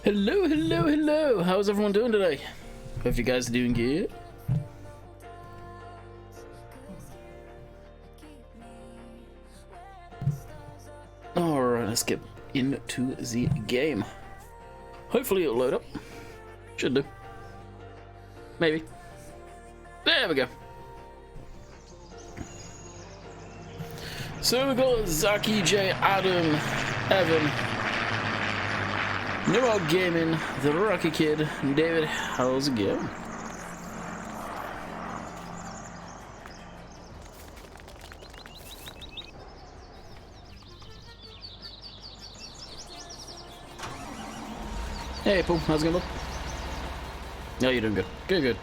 Hello, hello, hello! How's everyone doing today? Hope you guys are doing good. Alright, let's get into the game. Hopefully it'll load up. Should do. Maybe. There we go. So we got Zaki, J, Adam, Evan, New World Gaming, the Rocky Kid, and David. How's it going? Hey, Paul. How's it going, bud? No, you're doing good. Good.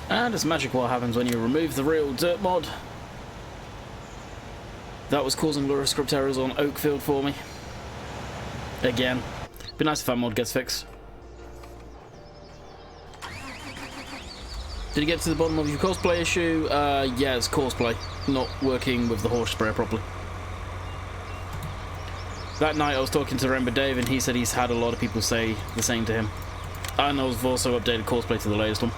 And it's magic what happens when you remove the real dirt mod. That was causing Lura script errors on Oakfield for me. Again. Be nice if that mod gets fixed. Did you get to the bottom of your cosplay issue? Yeah, it's cosplay. Not working with the Horsch sprayer properly. That night I was talking to Rainbow Dave and he said he's had a lot of people say the same to him. And I've also updated cosplay to the latest one.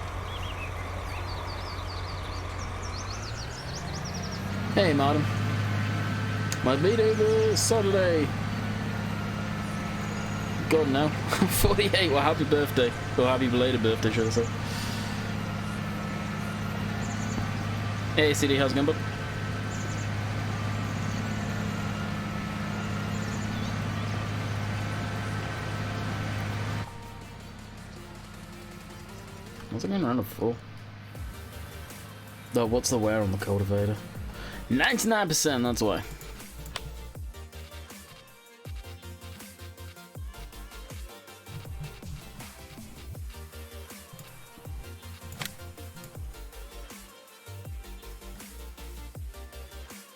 Hey, madam. My meeting is Saturday. God, no. 48. Well, happy birthday. Or happy belated birthday, should I say. Hey, CD, how's it going, bud? What's it going around for? Oh, what's the wear on the cultivator? 99%, that's why.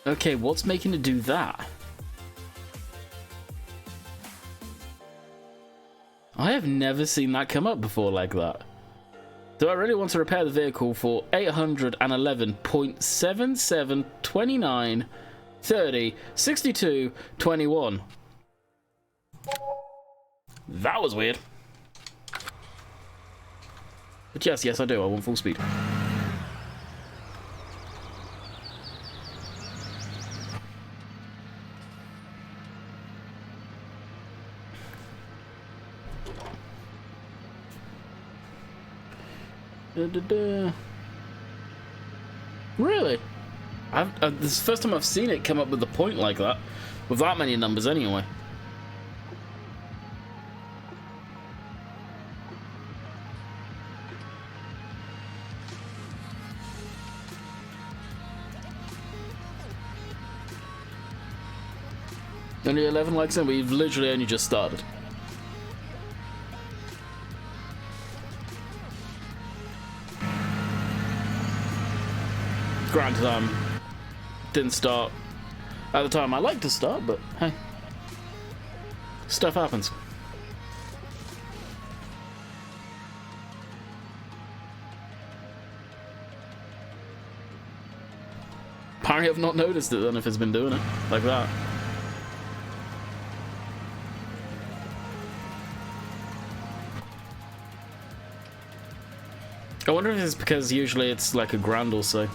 Okay, what's making it do that? I have never seen that come up before like that. Do I really want to repair the vehicle for 811.7729306221? That was weird. But yes, I do. I want full speed. Really? This is the first time I've seen it come up with a point like that, with that many numbers anyway. Only 11 likes in, we've literally only just started. Granted, didn't start at the time I like to start, but hey, stuff happens. Apparently I've not noticed it then if it's been doing it like that. I wonder if it's because usually it's like a grand or so.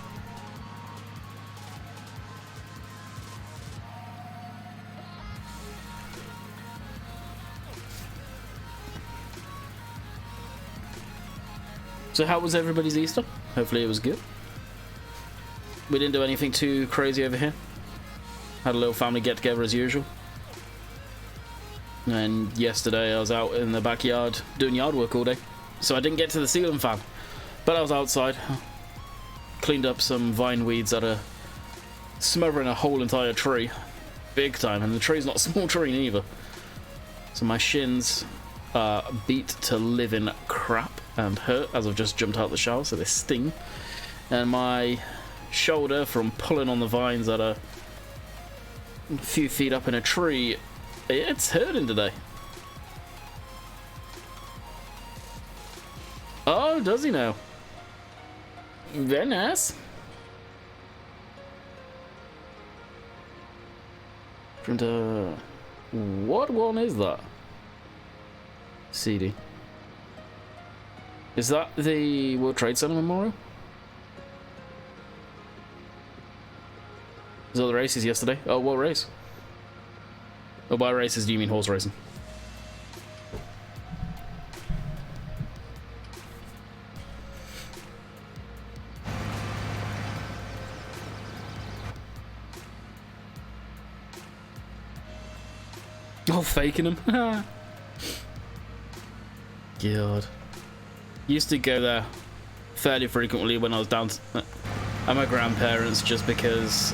So how was everybody's Easter? Hopefully it was good. We didn't do anything too crazy over here. Had a little family get together as usual. And yesterday I was out in the backyard doing yard work all day. So I didn't get to the ceiling fan. But I was outside. Cleaned up some vine weeds that are smothering a whole entire tree. Big time. And the tree's not a small tree neither. So my shins are beat to living crap and hurt as I've just jumped out of the shower, so they sting. And my shoulder from pulling on the vines that are a few feet up in a tree, it's hurting today. Oh, does he now? Very nice. What one is that? CD. Is that the World Trade Center Memorial? Is that the races yesterday? Oh, what race? Oh, by races do you mean horse racing? Oh, faking them. God. Used to go there fairly frequently when I was down at my grandparents' just because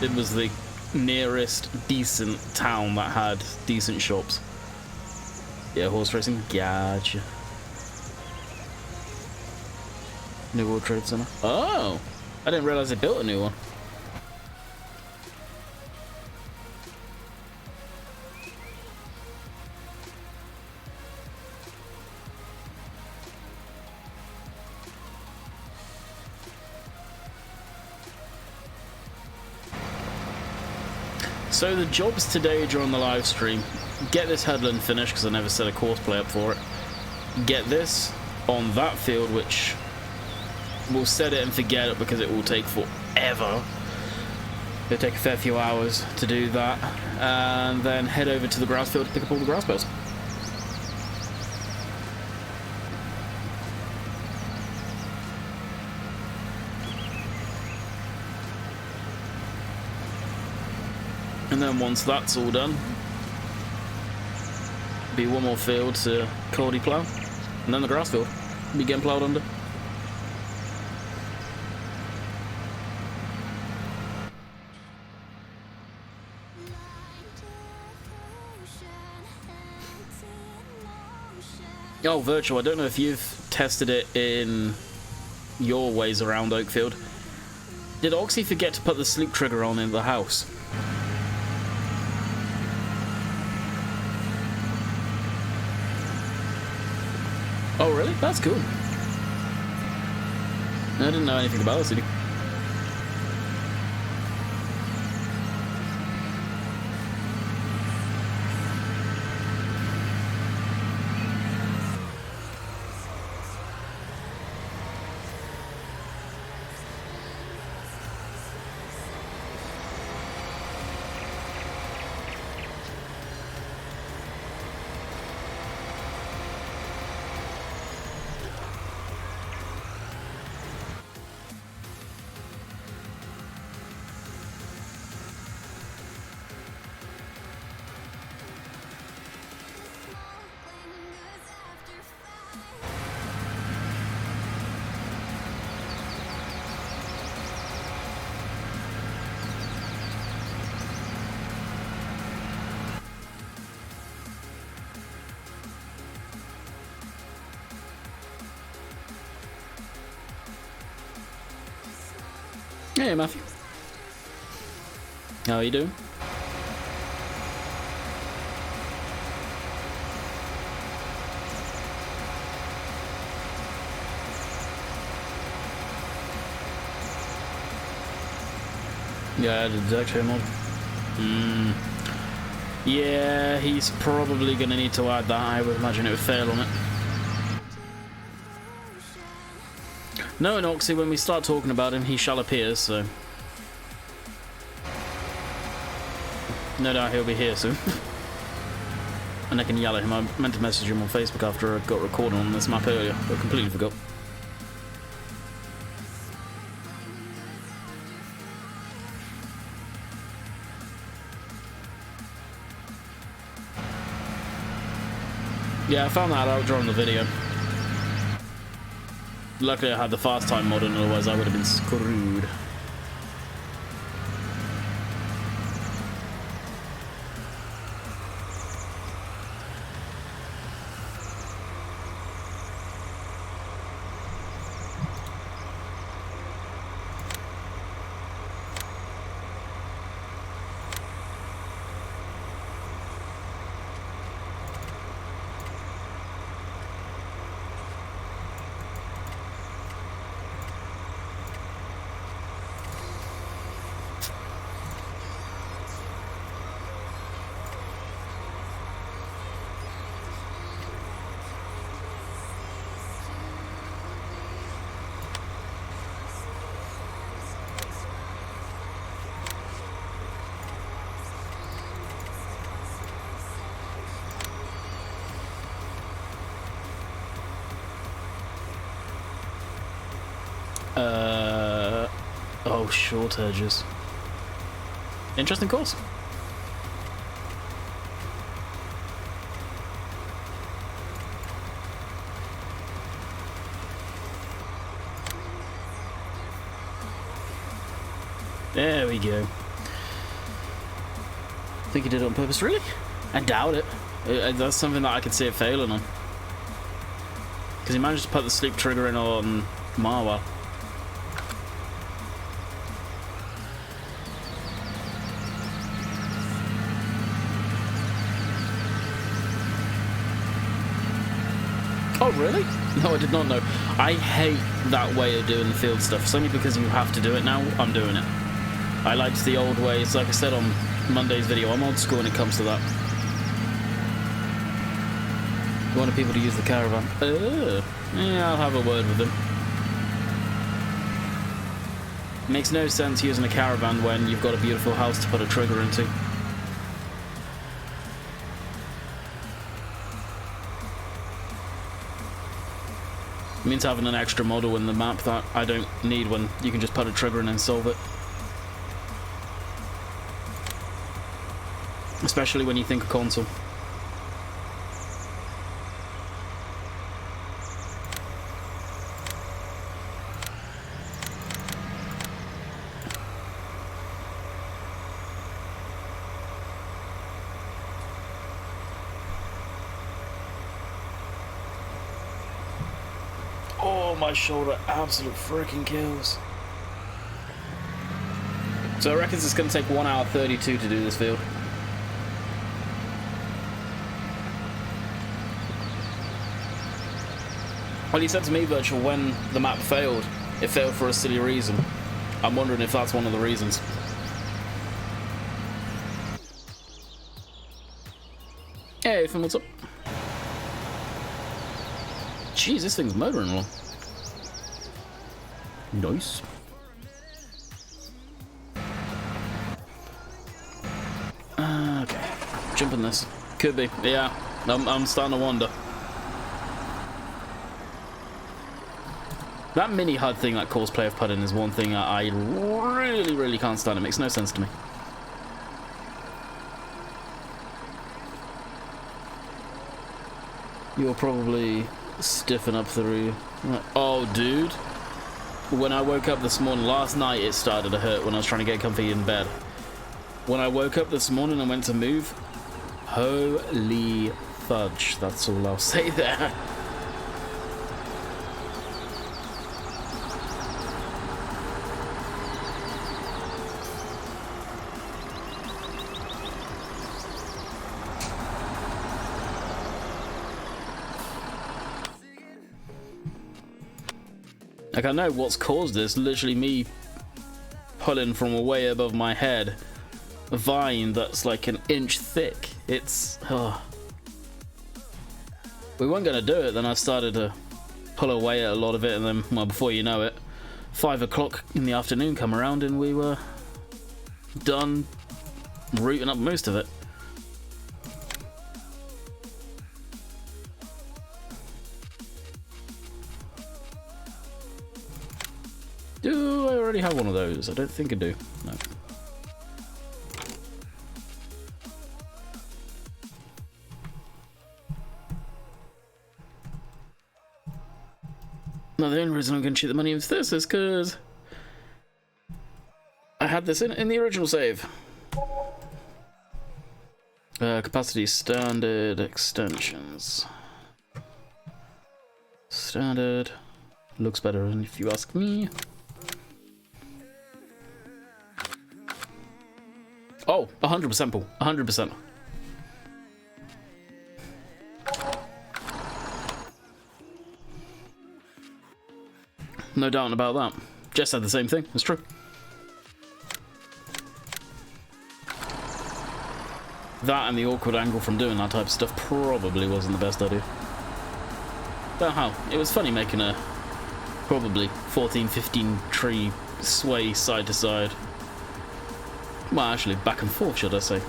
it was the nearest decent town that had decent shops. Yeah, horse racing. Gotcha. New World Trade Center. Oh! I didn't realize they built a new one. So the jobs today during the live stream, get this headland finished because I never set a course play up for it. Get this on that field, which we'll set it and forget it because it will take forever. It'll take a fair few hours to do that, and then head over to the grass field to pick up all the grass bales. And then once that's all done, be one more field to Cordy plough, and then the grass field will be getting ploughed under. Oh, virtual, I don't know if you've tested it in your ways around Oakfield. Did Oxy forget to put the sleep trigger on in the house? Oh, really? That's cool. I didn't know anything about this, did you? Hey, Matthew. How are you doing? Yeah, I did actually mod. Yeah, he's probably going to need to add that. I would imagine it would fail on it. No, Noxie, when we start talking about him, he shall appear, so... No doubt he'll be here soon. And I can yell at him. I meant to message him on Facebook after I got recording on this map earlier, but completely forgot. Yeah, I found that out during the video. Luckily I had the fast time mod, and otherwise I would have been screwed. Oh, short edges. Interesting course. There we go. Think he did it on purpose, really? I doubt it. That's something that I could see it failing on. Because he managed to put the sleep trigger in on Marwa. Oh, really? No, I did not know. I hate that way of doing the field stuff. It's only because you have to do it now, I'm doing it. I liked the old ways. Like I said on Monday's video, I'm old school when it comes to that. You wanted people to use the caravan. Yeah, I'll have a word with them. Makes no sense using a caravan when you've got a beautiful house to put a trigger into. It means having an extra model in the map that I don't need when you can just put a trigger in and solve it. Especially when you think of console. Oh, my shoulder absolute freaking kills. So I reckon it's going to take 1 hour 32 to do this field. Well, you said to me, Virtual, when the map failed, it failed for a silly reason. I'm wondering if that's one of the reasons. Hey, Ethan, what's up? Jeez, this thing's motoring along. Nice. Okay, jumping this. Could be, yeah. I'm starting to wonder. That mini HUD thing that calls play of putting is one thing I really can't stand. It makes no sense to me. You'll probably stiffen up through. Oh, dude. When I woke up this morning, last night it started to hurt when I was trying to get comfy in bed. When I woke up this morning and went to move, holy fudge. That's all I'll say there. Like, I know what's caused this. Literally me pulling from way above my head a vine that's like an inch thick. It's... oh. We weren't going to do it, then I started to pull away at a lot of it, and then, well, before you know it, 5 o'clock in the afternoon come around and we were done rooting up most of it. Do I already have one of those? I don't think I do. No. No, the only reason I'm going to cheat the money into this is because I had this in the original save. Capacity standard extensions. Standard. Looks better if you ask me. Oh, 100% pull. 100%. No doubt about that. Jess said the same thing. It's true. That and the awkward angle from doing that type of stuff probably wasn't the best idea. But how? It was funny making a probably 14, 15 tree sway side to side. Well, actually, back and forth, should I say.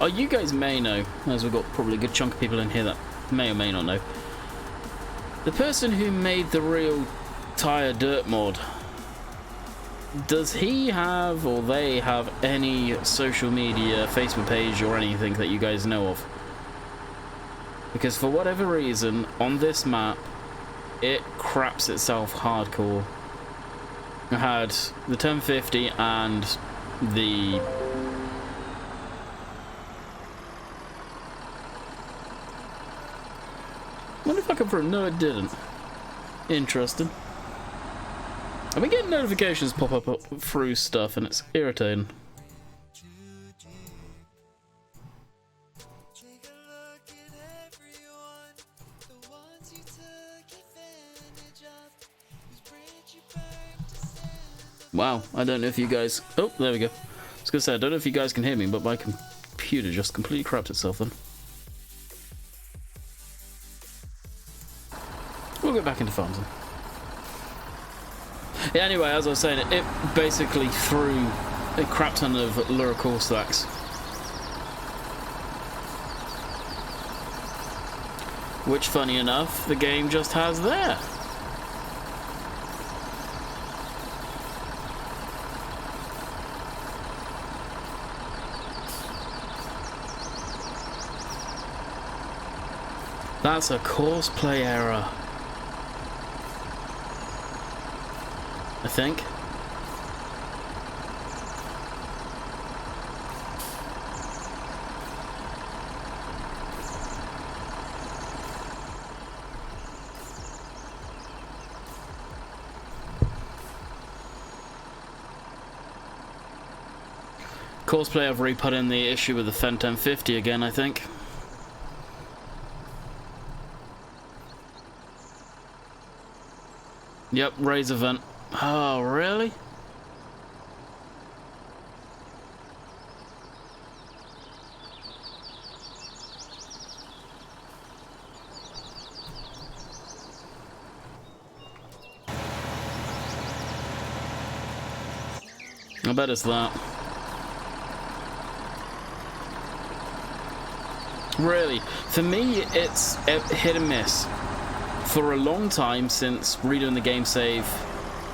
Oh, you guys may know, as we've got probably a good chunk of people in here that may or may not know. The person who made the real tire dirt mod, does he have, or they have, any social media, Facebook page or anything that you guys know of? Because for whatever reason, on this map, it craps itself hardcore. I had the 1050 and the... I wonder if I can prove. No, it didn't. Interesting. I've been getting notifications pop up through stuff and it's irritating. Wow, I don't know if you guys... Oh, there we go. I was going to say, I don't know if you guys can hear me, but my computer just completely crapped itself then. We'll get back into farms then. Yeah, anyway, as I was saying, it basically threw a crap ton of Luracore stacks. Which, funny enough, the game just has there. That's a courseplay error, I think. Courseplay have re-put in the issue with the Fen 1050 again, I think. Yep, raise event. Oh, really? I bet it's that. Really, for me, it's hit and miss. For a long time since redoing the game save,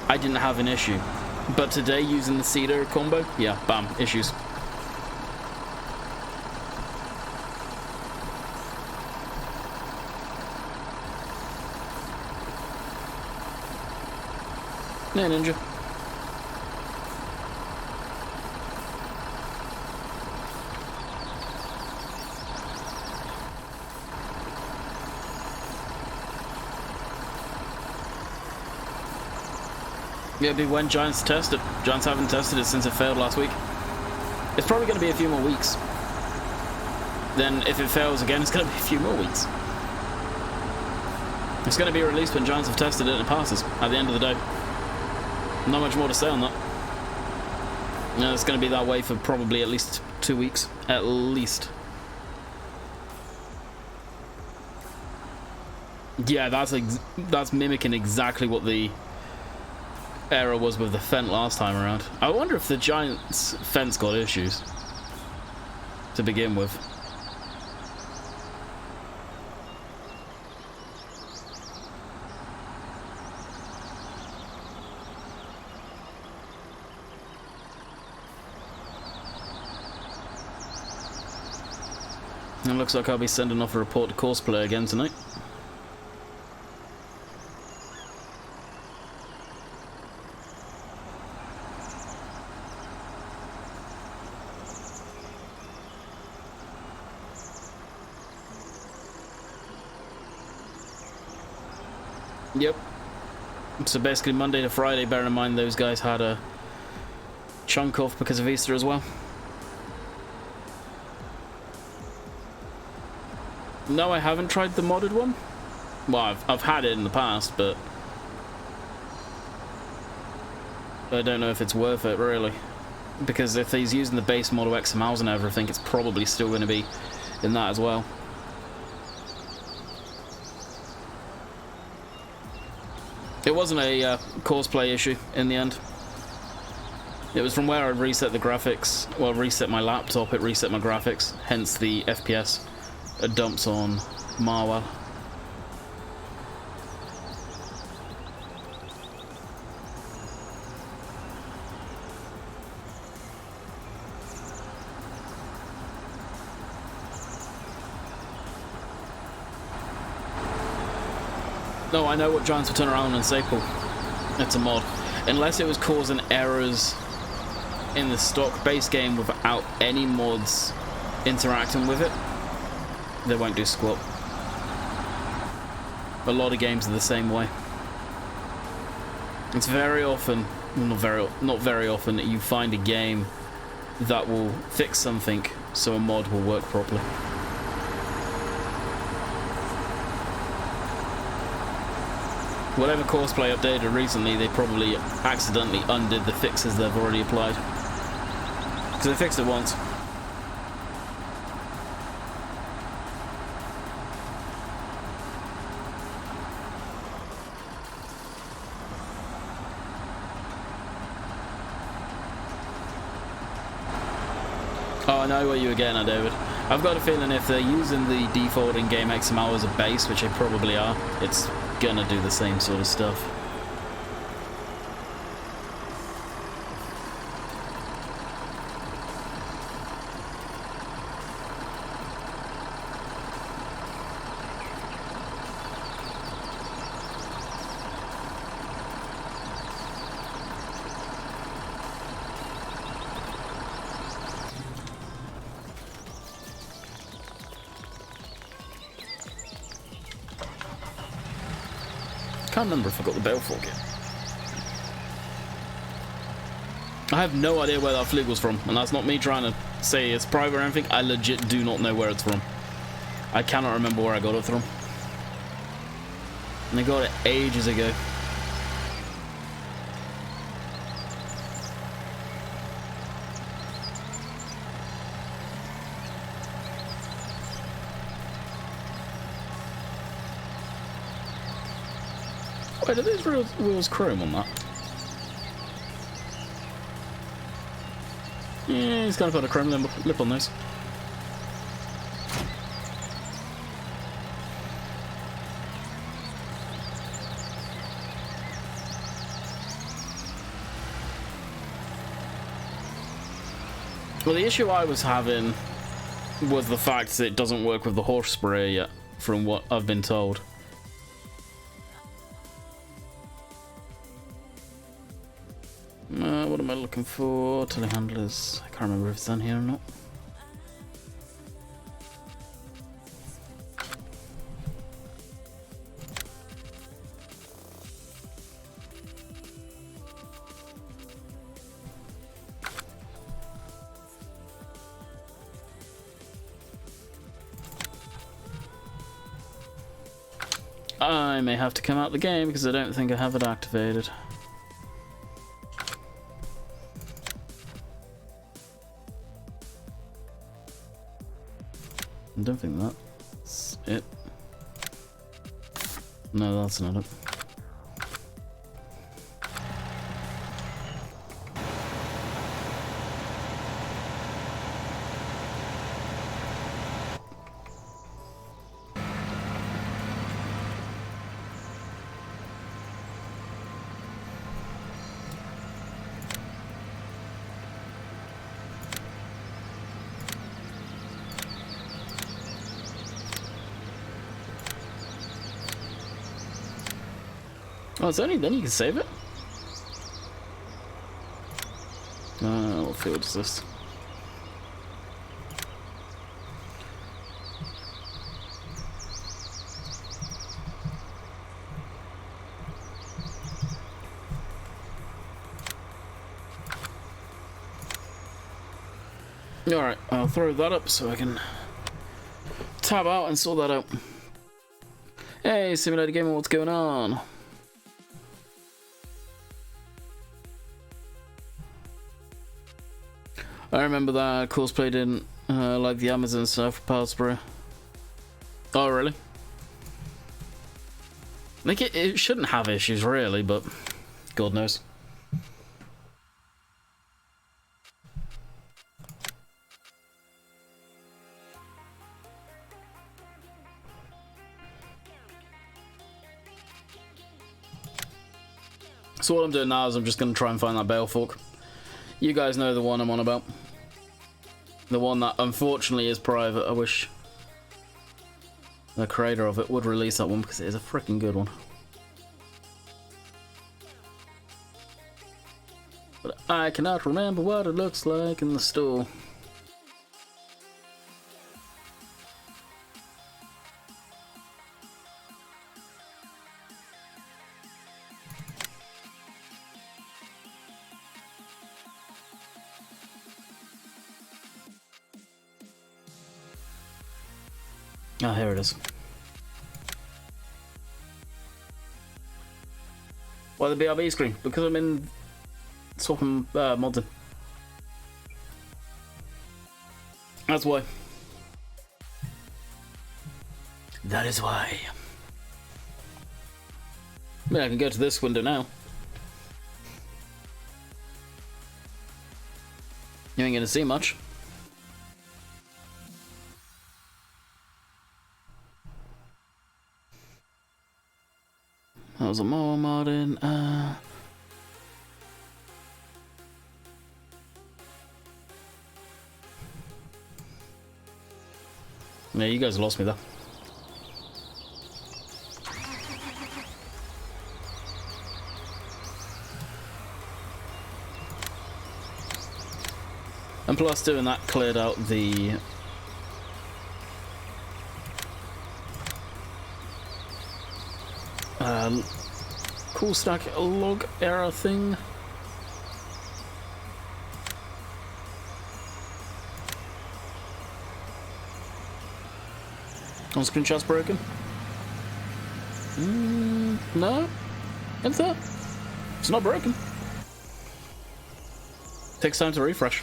I didn't have an issue. But today, using the Cedar combo, yeah, bam, issues. Yeah, Ninja. It'll be when Giants test it. Giants haven't tested it since it failed last week. It's probably going to be a few more weeks. Then if it fails again, it's going to be a few more weeks. It's going to be released when Giants have tested it and it passes at the end of the day. Not much more to say on that. No, it's going to be that way for probably at least 2 weeks. At least. Yeah, that's mimicking exactly what the error was with the Fent last time around. I wonder if the Giants' Fent's got issues to begin with. It looks like I'll be sending off a report to Courseplay again tonight. Yep. So basically Monday to Friday, bear in mind those guys had a chunk off because of Easter as well. No, I haven't tried the modded one. Well, I've had it in the past, but I don't know if it's worth it, really. Because if he's using the base model XMLs and everything, it's probably still going to be in that as well. It wasn't a Courseplay issue in the end. It was from where I reset the graphics. Well, reset my laptop, it reset my graphics, hence the FPS. Dumps on Marwell. No, I know what Giants will turn around and say, Paul. It's a mod. Unless it was causing errors in the stock base game without any mods interacting with it, they won't do squat. A lot of games are the same way. It's very often, not very often, you find a game that will fix something so a mod will work properly. Whatever Courseplay updated recently, they probably accidentally undid the fixes they've already applied. Because they fixed it once. Oh, I know what you were getting at, David. I've got a feeling if they're using the default in-game XML as a base, which they probably are, it's gonna do the same sort of stuff. Can't remember if I got the bell fork yet. I have no idea where that flugel's from, and that's not me trying to say it's private or anything. I legit do not know where it's from. I cannot remember where I got it from. And I got it ages ago. Wait, are these wheels chrome on that? Yeah, he's kind of put a chrome lip on those. Well, the issue I was having was the fact that it doesn't work with the Horsch sprayer yet, from what I've been told. What am I looking for? Telehandlers. I can't remember if it's on here or not. I may have to come out the game because I don't think I have it activated. I don't think that's it. No, that's not it. Oh, it's only then you can save it? What field is this? Alright, I'll throw that up so I can tab out and sort that out. Hey, Simulator Gamer, what's going on? I remember that cosplay didn't like the Amazon stuff for Pillsbury. Oh, really? Like, it shouldn't have issues, really, but God knows. So what I'm doing now is I'm just going to try and find that bale fork. You guys know the one I'm on about. The one that unfortunately is private. I wish the creator of it would release that one because it is a freaking good one. But I cannot remember what it looks like in the store. Ah, here it is. Why the BRB screen? Because I'm in swapping modding. That's why. That is why. I mean, I can go to this window now. You ain't gonna see much. That was a more modern. Yeah, you guys lost me there. And plus, doing that cleared out the cool stack log error thing. On screenshot's broken? No? It's there. It's not broken. Takes time to refresh.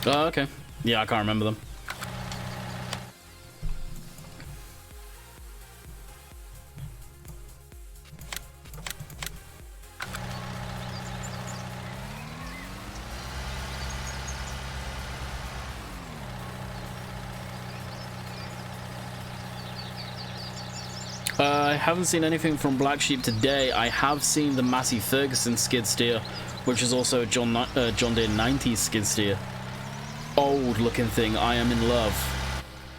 Oh, okay. Yeah, I can't remember them. I haven't seen anything from Black Sheep today. I have seen the Massey Ferguson skid steer, which is also a John Deere 90s skid steer. Old looking thing. I am in love.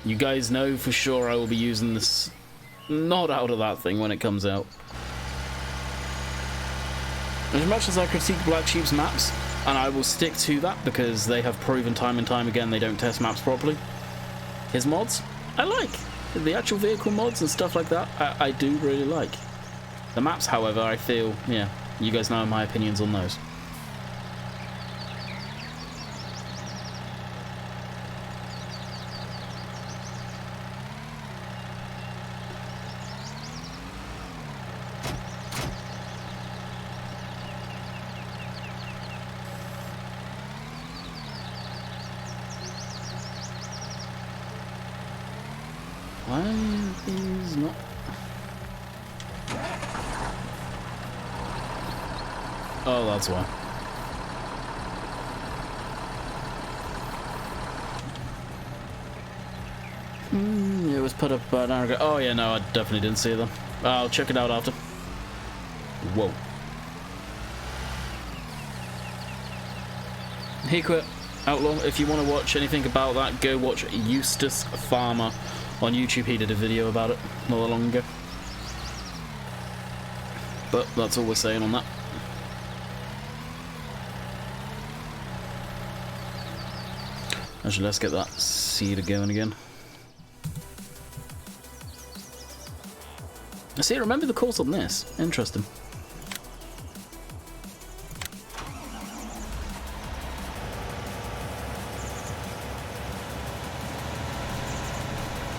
You guys know for sure I will be using this not out of that thing when it comes out. As much as I critique Black Sheep's maps, and I will stick to that because they have proven time and time again they don't test maps properly. His mods, I like. The actual vehicle mods and stuff like that, I do really like. The maps, however, I feel, yeah, you guys know my opinions on those. Why is not... Oh, that's why. It was put up about an hour ago. Oh yeah, no, I definitely didn't see them. I'll check it out after. Whoa. He quit. Outlaw, if you want to watch anything about that, go watch Eustace Farmer on YouTube. He did a video about it not that long ago. But that's all we're saying on that. Actually, let's get that seeder going again. I see, remember the course on this. Interesting.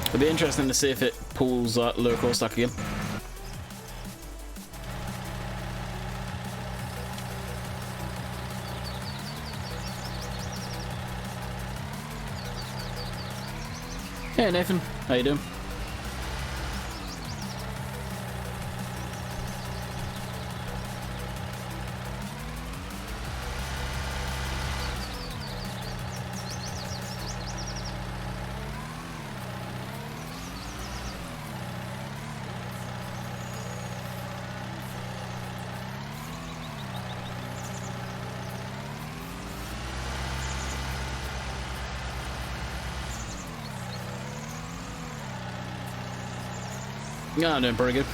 It'll be interesting to see if it pulls that lower course stack again. Hey Nathan, how you doing? Yeah, I'm doing pretty good.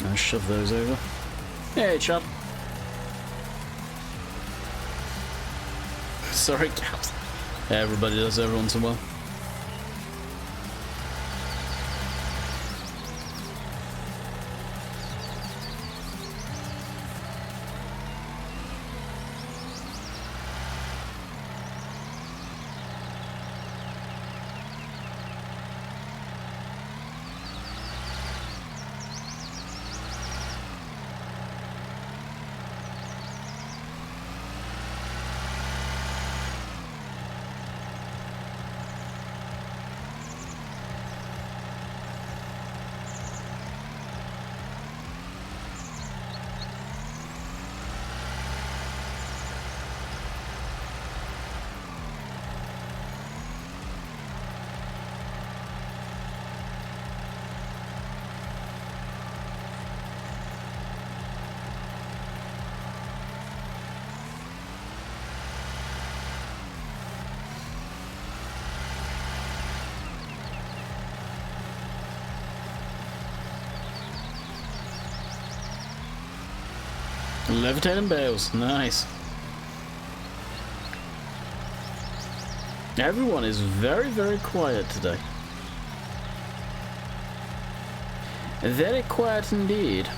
I'll shove those over. Hey, Chad. Sorry, Caps. Everybody does every once in a while. Levitating bales, nice. Everyone is very, very quiet today. Very quiet indeed.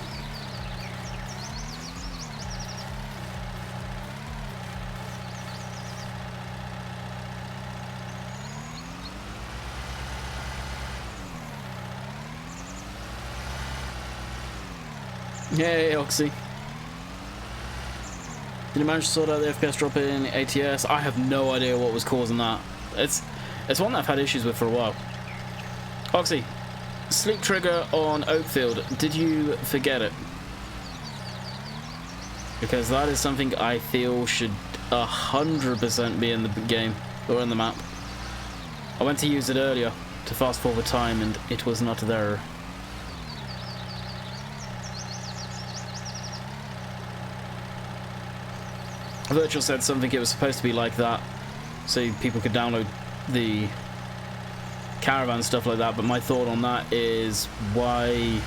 Hey, Oxy. Did you manage to sort out the FPS drop in ATS? I have no idea what was causing that. It's one that I've had issues with for a while. Oxy, Sleep trigger on Oakfield. Did you forget it? Because that is something I feel should 100% be in the game or in the map. I went to use it earlier to fast forward time and it was not there. Virtual said something it was supposed to be like that so people could download the caravan stuff like that, but my thought on that is why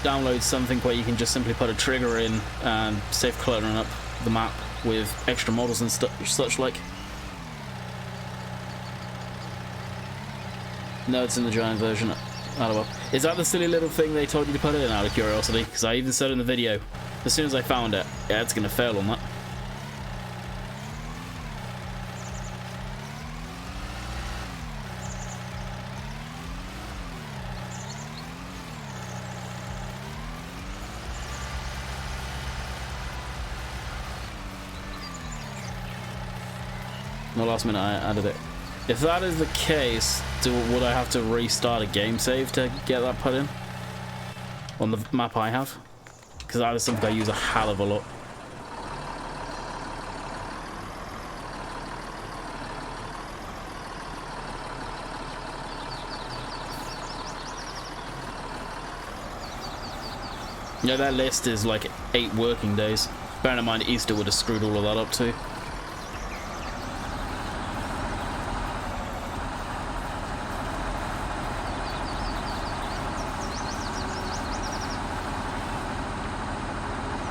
download something where you can just simply put a trigger in and save cluttering up the map with extra models and such like. No, it's in the giant version. Oh well. Is that the silly little thing they told you to put in, out of curiosity? Because I even said in the video, as soon as I found it, yeah, it's gonna fail on that. No, last minute I added it. If that is the case, would I have to restart a game save to get that put in? On the map I have? Because that is something I use a hell of a lot. Yeah, that list is like 8 working days. Bearing in mind Easter would have screwed all of that up too.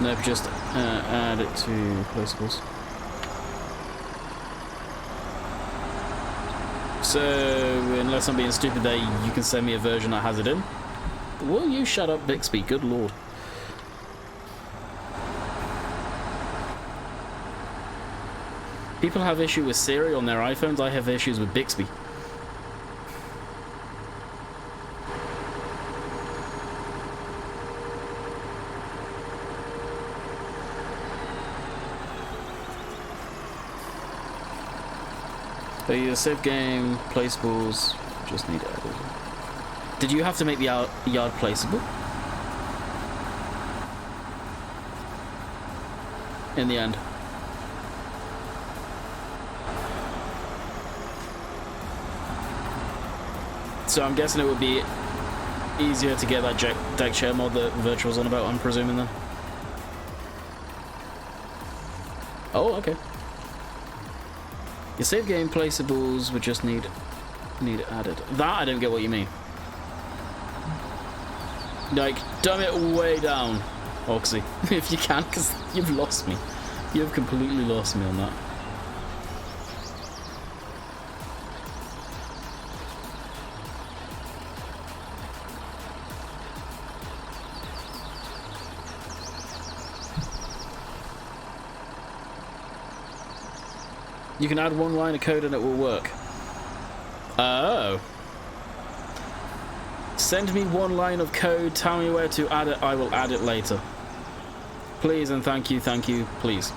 Nope, just add it to placeables. So, unless I'm being stupid there, you can send me a version that has it in. Will you shut up, Bixby? Good lord. People have issue with Siri on their iPhones. I have issues with Bixby. But yeah, save game, placeables, just need added. Did you have to make the yard placeable? In the end. So I'm guessing it would be easier to get that deck chair mod that Virtual's on about, I'm presuming then. Oh, okay. Your save game placeables would just need added. That I don't get what you mean. Like, dumb it way down, Oxy, if you can, because you've lost me. You've completely lost me on that. You can add one line of code and it will work. Oh. Send me one line of code, tell me where to add it, I will add it later. Please and thank you, please.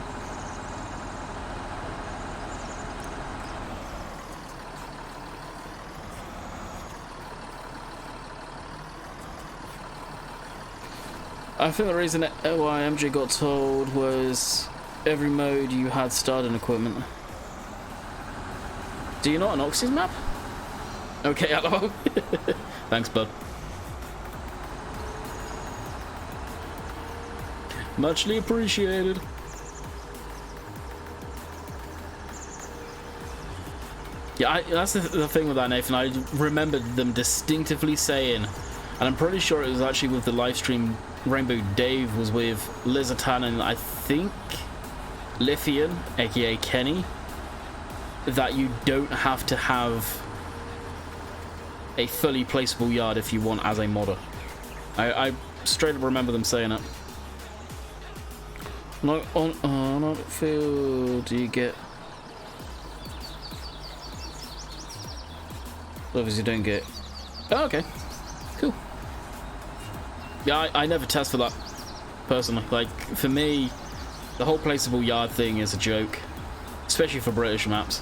I think the reason why MJ got told was every mode you had starting equipment. Do you not an Oxy's map? Okay, hello. Thanks, bud. Muchly appreciated. Yeah, that's the thing with that, Nathan. I remembered them distinctively saying, and I'm pretty sure it was actually with the live stream Rainbow Dave was with Lizatan and I think Lithian, aka Kenny, that you don't have to have a fully placeable yard if you want as a modder. I straight up remember them saying it. Not on Oakfield, do you get... Obviously don't get... Oh, okay. Cool. Yeah, I never test for that, personally. Like, for me, the whole placeable yard thing is a joke. Especially for British maps.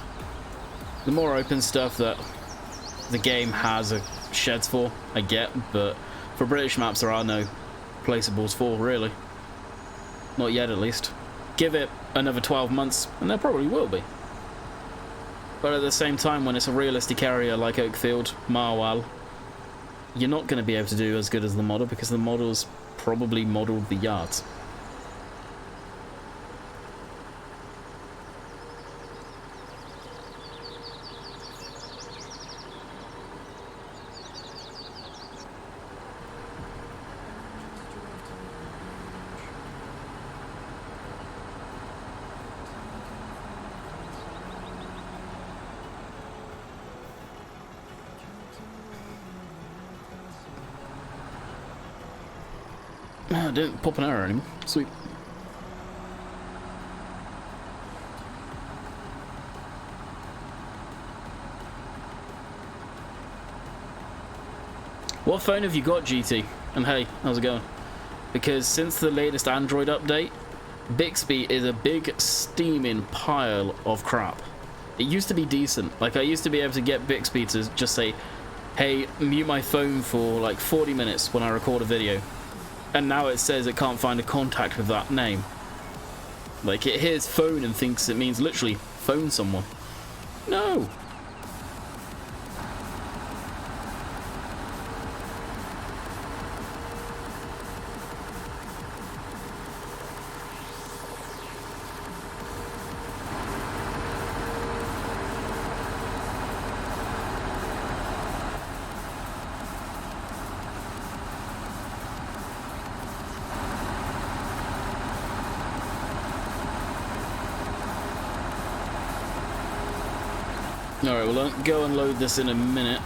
The more open stuff that the game has a sheds for, I get, but for British maps there are no placeables for, really. Not yet, at least. Give it another 12 months, and there probably will be. But at the same time, when it's a realistic area like Oakfield, Marwell, you're not going to be able to do as good as the model, because the model's probably modelled the yards. I didn't pop an error anymore. Sweet. What phone have you got, GT? And hey, how's it going? Because since the latest Android update, Bixby is a big steaming pile of crap. It used to be decent. Like, I used to be able to get Bixby to just say, hey, mute my phone for like 40 minutes when I record a video. And now it says it can't find a contact with that name. Like, it hears phone and thinks it means literally phone someone. No! Alright, we'll go and load this in a minute.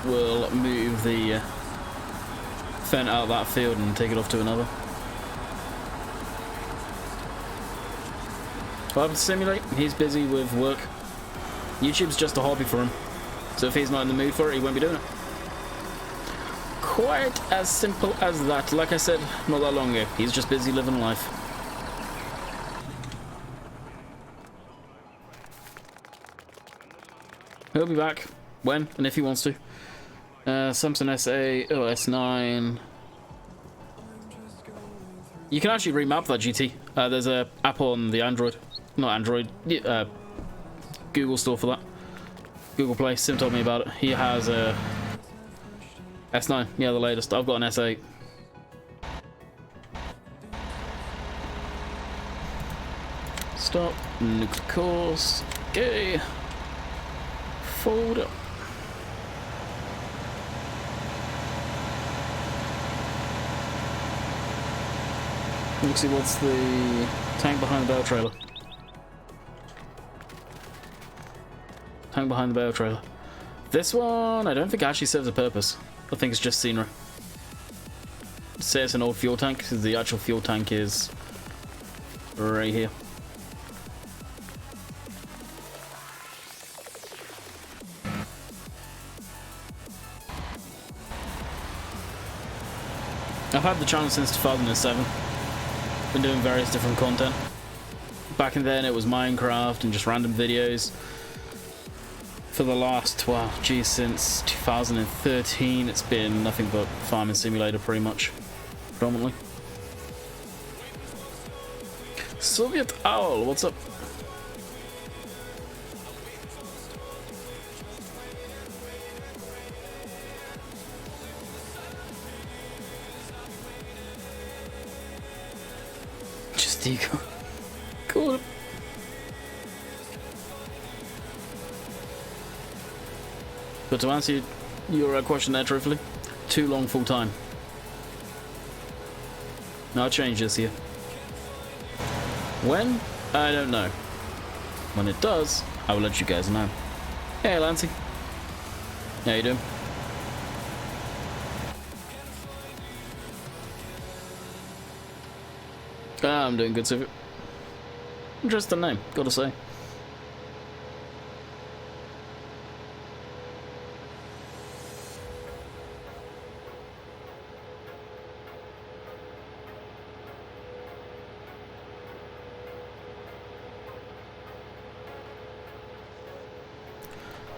We'll move the Fent out of that field and take it off to another. What happened to Simulate? He's busy with work. YouTube's just a hobby for him. So if he's not in the mood for it, he won't be doing it. Quite as simple as that. Like I said, not that long ago. He's just busy living life. He'll be back when and if he wants to. Samsung S8, oh S9. You can actually remap that GT. There's a app on the Android, not Android, Google store for that. Google Play. Sim told me about it. He has a S9, yeah, the latest. I've got an S8. Stop. Nuke course. Okay. Fold up. Let's see what's the tank behind the bale trailer. Tank behind the bale trailer. This one, I don't think actually serves a purpose. I think it's just scenery. Say it's an old fuel tank, because the actual fuel tank is right here. I've had the channel since 2007. Been doing various different content. Back in then it was Minecraft and just random videos. For the last, well, geez, since 2013 it's been nothing but Farming Simulator pretty much. Predominantly. Soviet Owl, what's up? Ego. Cool. But to answer your question there truthfully, too long full time. No, I'll change this here. When? I don't know. When it does, I will let you guys know. Hey Lancy. How you doing? I'm doing good, Civic. Interesting name, gotta say.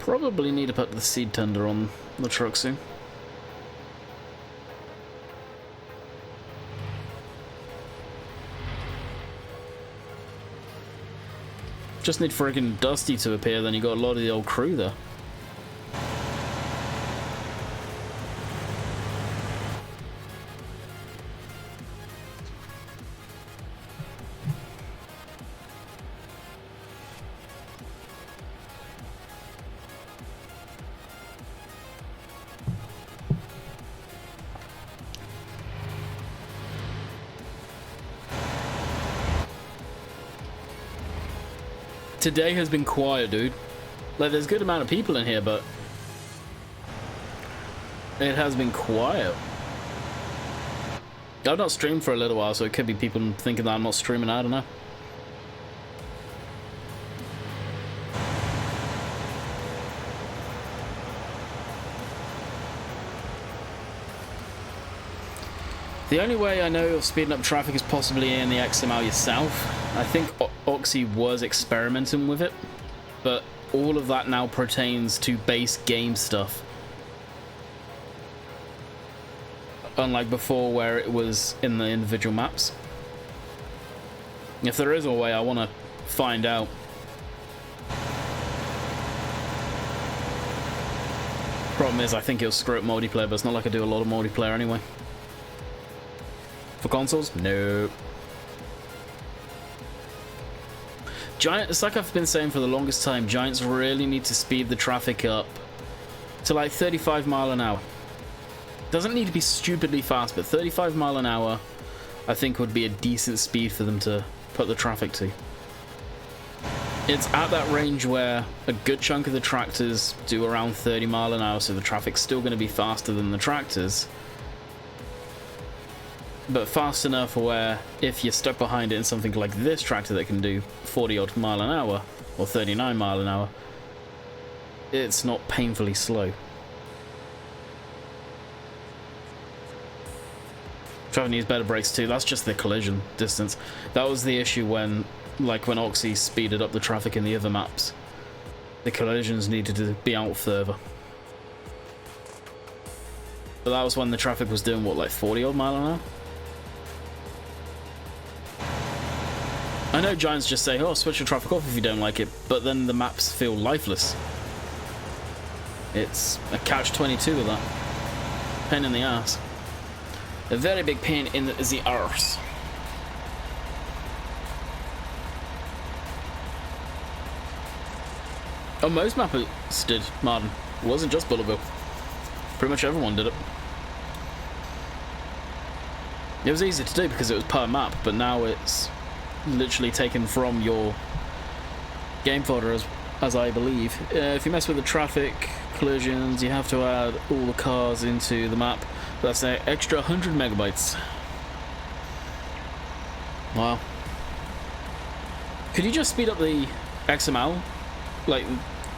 Probably need to put the seed tender on the truck soon. Just need friggin' Dusty to appear, then you got a lot of the old crew there. Today has been quiet, dude. Like, there's a good amount of people in here, but it has been quiet. I've not streamed for a little while, so it could be people thinking that I'm not streaming. I don't know. The only way I know of speeding up traffic is possibly in the XML yourself. I think Oxy was experimenting with it, but all of that now pertains to base game stuff. Unlike before where it was in the individual maps. If there is a way, I want to find out. Problem is, I think it'll screw up multiplayer, but it's not like I do a lot of multiplayer anyway. For consoles? No. It's like I've been saying for the longest time, Giants really need to speed the traffic up to like 35 mile an hour. Doesn't need to be stupidly fast, but 35 mile an hour I think would be a decent speed for them to put the traffic to. It's at that range where a good chunk of the tractors do around 30 mile an hour, so the traffic's still going to be faster than the tractors. But fast enough where if you're stuck behind it in something like this tractor that can do 40 odd mile an hour or 39 mile an hour, it's not painfully slow. Traffic needs better brakes too. That's just the collision distance. That was the issue when Oxy speeded up the traffic in the other maps. The collisions needed to be out further. But that was when the traffic was doing what, like 40 odd mile an hour? I know Giants just say, oh, switch your traffic off if you don't like it, but then the maps feel lifeless. It's a catch-22 with that. Pain in the ass. A very big pain in the arse. Oh, most mappers did Martin. It wasn't just Bulletville. Pretty much everyone did it. It was easy to do because it was per map, but now it's literally taken from your game folder, as I believe. If you mess with the traffic collisions, you have to add all the cars into the map. That's an extra 100 megabytes. Wow. Could you just speed up the XML? Like,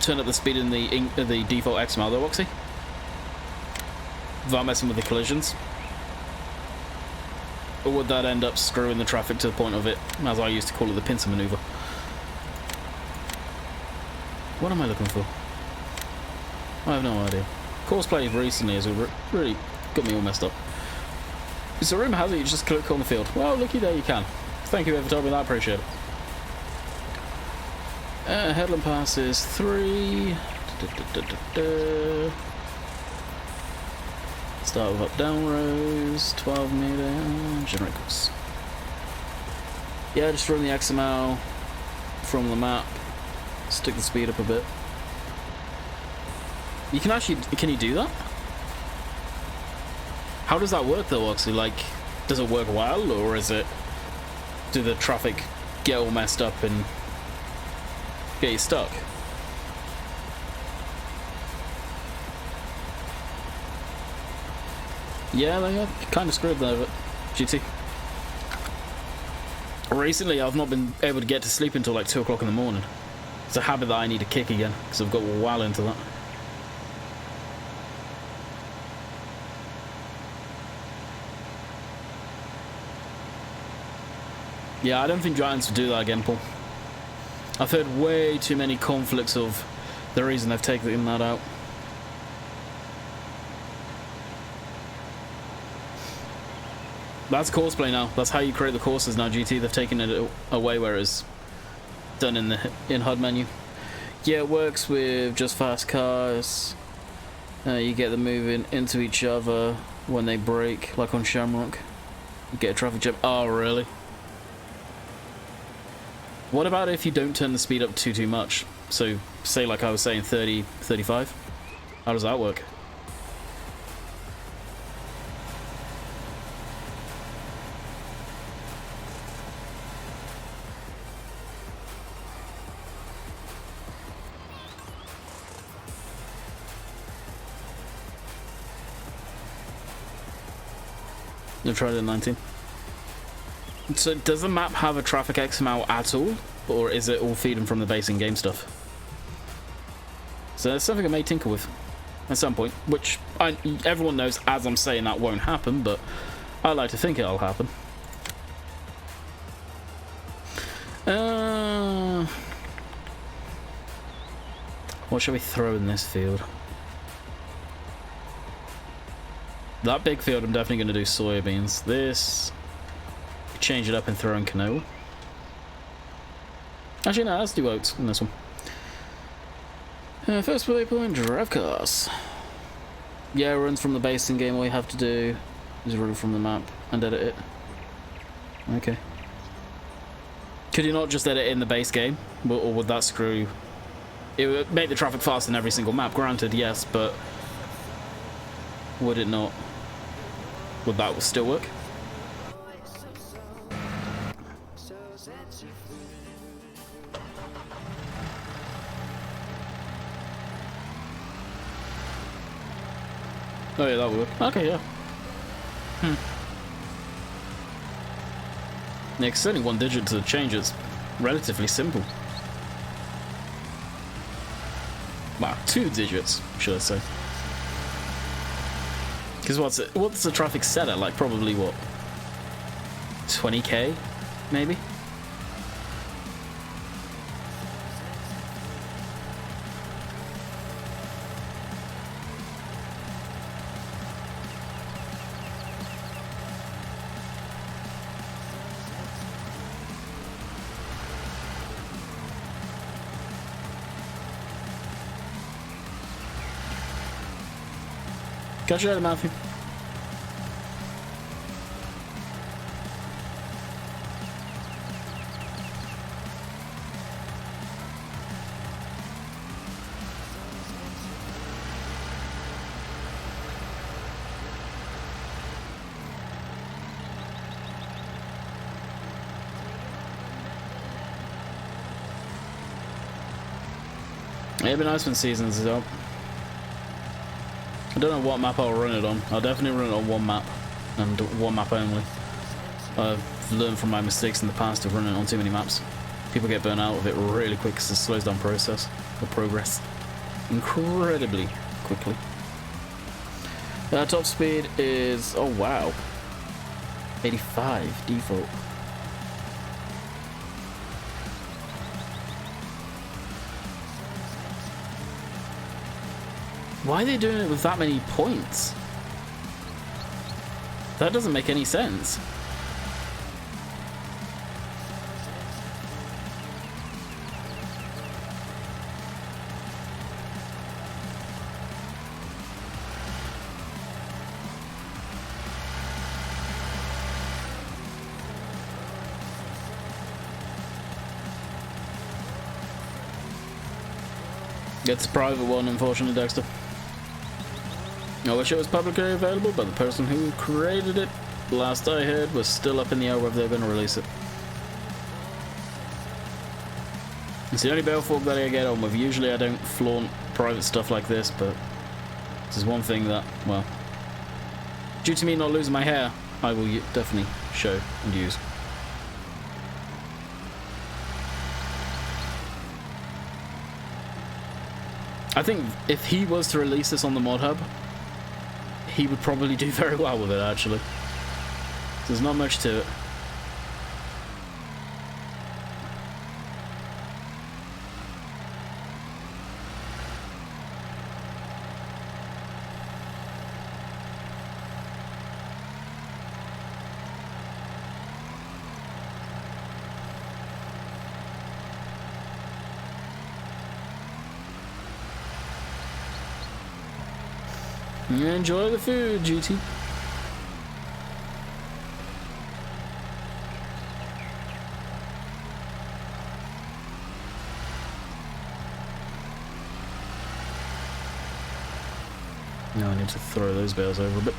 turn up the speed in the default XML though, Oxy? Without messing with the collisions? Or would that end up screwing the traffic to the point of it, as I used to call it, the pincer maneuver? What am I looking for? I have no idea. Courseplay recently has really got me all messed up. So rumour has it you just click on the field. Well, looky there, you can. Thank you, whoever told me that, I appreciate it. Headland Pass is 3. Start with up down rows, 12 meter, generate course. Yeah, just run the XML from the map, stick the speed up a bit. You can actually, can you do that? How does that work though, Oxley? Like, does it work well, or is it, do the traffic get all messed up and get you stuck? Yeah, they are kind of screwed there, but GT. Recently, I've not been able to get to sleep until like 2 o'clock in the morning. It's a habit that I need to kick again, because I've got well into that. Yeah, I don't think Giants will do that again, Paul. I've heard way too many conflicts of the reason they've taken that out. That's courseplay now. That's how you create the courses now, GT. They've taken it away where it's done in the HUD menu. Yeah, it works with just fast cars. You get them moving into each other when they brake, like on Shamrock. You get a traffic jam. Oh, really? What about if you don't turn the speed up too much? So, say like I was saying, 30, 35? How does that work? I've tried it at 19. So does the map have a traffic XML at all? Or is it all feeding from the base in-game stuff? So that's something I may tinker with at some point, which everyone knows as I'm saying that won't happen, but I like to think it'll happen. What shall we throw in this field? That big field, I'm definitely going to do soybeans. This, change it up and throw in canola. Actually, no, let's do oats in this one. First waypoint, drive cars. Yeah, it runs from the base in game. All you have to do is run from the map and edit it. Okay. Could you not just edit in the base game? Or would that screw... It would make the traffic fast in every single map, granted, yes, but... Would it not? Would that still work? Oh yeah, that would work. Okay, yeah. Yeah, 'cause only one digit to change it's relatively simple. Wow, 2 digits, should I say. Because what's the traffic set at? Like probably what? 20k, maybe? Catch you later, Matthew. It'd be nice when seasons is up. I don't know what map I'll run it on. I'll definitely run it on one map, and one map only. I've learned from my mistakes in the past of running it on too many maps. People get burnt out of it really quick because it slows down progress incredibly quickly. Top speed is, oh wow, 85 default. Why are they doing it with that many points? That doesn't make any sense. It's a private one, unfortunately, Dexter. I wish it was publicly available, but the person who created it, last I heard, was still up in the air whether they're going to release it. It's the only Battlefield that I get on with. Usually I don't flaunt private stuff like this, but this is one thing that, well, due to me not losing my hair, I will definitely show and use. I think if he was to release this on the mod hub, he would probably do very well with it, actually. There's not much to it. Enjoy the food, GT. Now I need to throw those bales over a bit.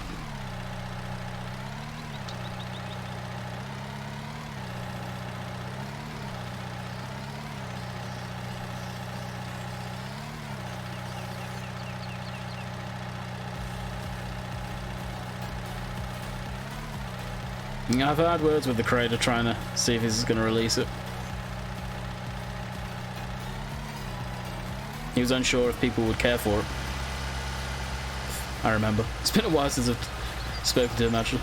I've had words with the creator trying to see if he's going to release it. He was unsure if people would care for it. I remember. It's been a while since I've spoken to him, actually.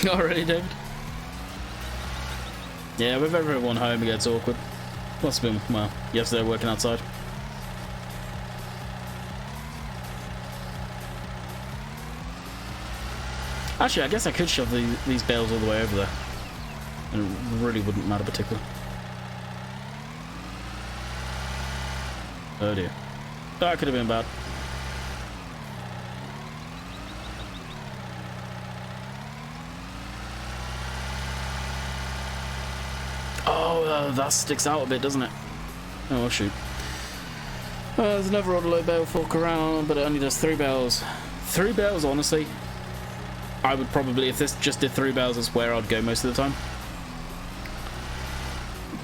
Already, David? Yeah, with everyone home, it gets awkward. Must have been, well, yesterday working outside. Actually, I guess I could shove these bales all the way over there. And it really wouldn't matter particularly. Oh dear. That could have been bad. Oh, that sticks out a bit, doesn't it? Oh, well, shoot. There's another autoload bale fork around, but it only does 3 bales. 3 bales, honestly. I would probably, if this just did 3 bales, that's where I'd go most of the time.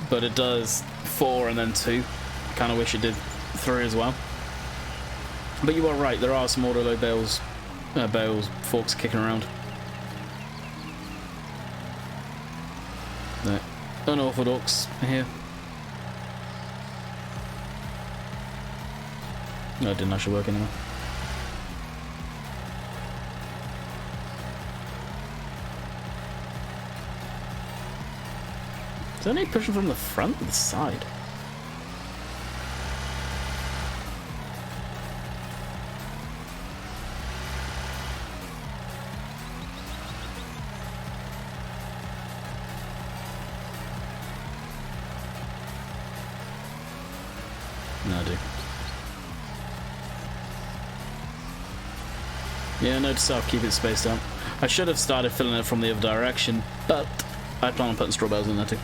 But it does 4 and then 2. I kind of wish it did 3 as well. But you are right, there are some autoload bales, forks kicking around. No, unorthodox here. No, it didn't actually work anymore. Is there any pushing from the front or the side? No, I do. Yeah, note to self, keep it spaced out. I should have started filling it from the other direction, but I plan on putting straw bales in there too.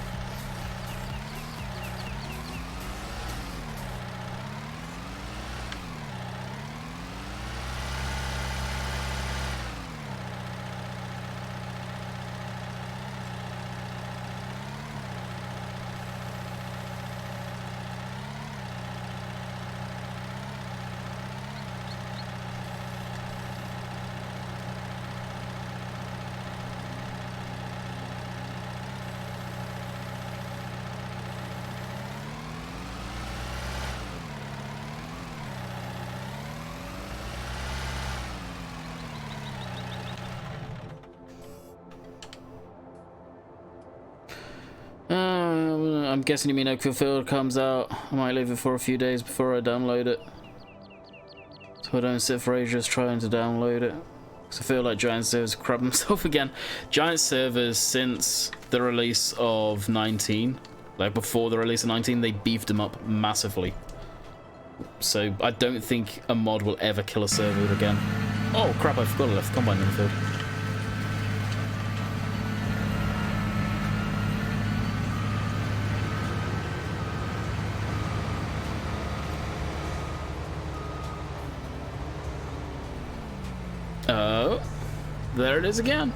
I'm guessing you mean Oakfield Farm comes out. I might leave it for a few days before I download it. So I don't sit for ages trying to download it. Because I feel like Giant servers crap themselves again. Giant servers, since the release of 19, like before the release of 19, they beefed them up massively. So I don't think a mod will ever kill a server again. Oh crap, I forgot I left the combine in the field. Oh, there it is again.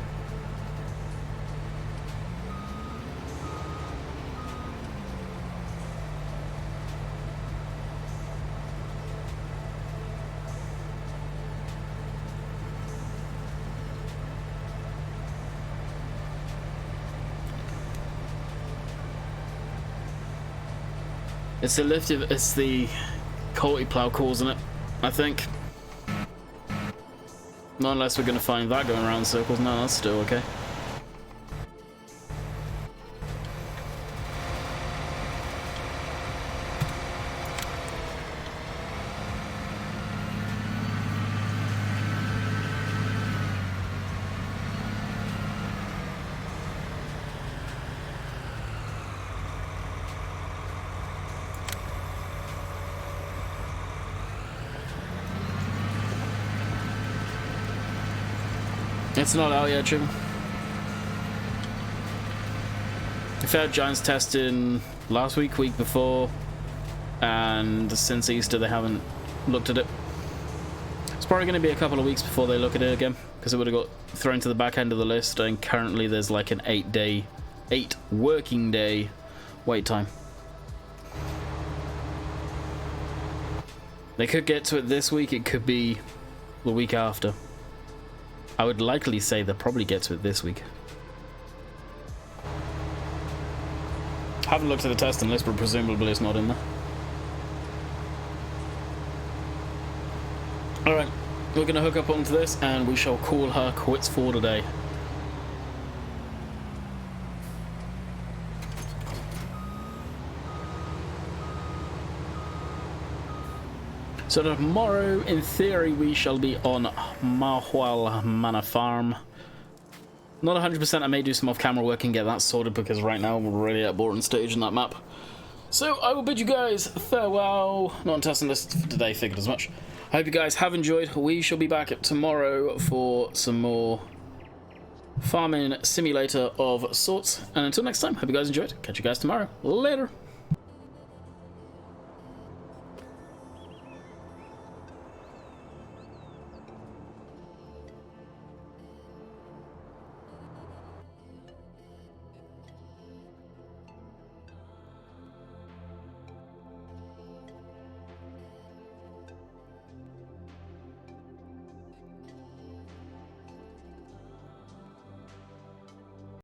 It's the lift, it's the quality plow causing it, I think. Not unless we're going to find that going around in circles. No, that's still okay. It's not out yet, Jim. We've had Giants testing last week, week before, and since Easter they haven't looked at it. It's probably going to be a couple of weeks before they look at it again, because it would have got thrown to the back end of the list, and currently there's like an 8 working day wait time. They could get to it this week, it could be the week after. I would likely say they'll probably get to it this week. Haven't looked at the testing list, but presumably it's not in there. Alright, we're going to hook up onto this and we shall call her quits for today. So tomorrow, in theory, we shall be on Mahwal Manor Farm. Not 100%, I may do some off-camera work and get that sorted, because right now we're really at a boring stage in that map. So I will bid you guys farewell. Not on testing list for today, figured as much. I hope you guys have enjoyed. We shall be back tomorrow for some more farming simulator of sorts. And until next time, hope you guys enjoyed. Catch you guys tomorrow. Later.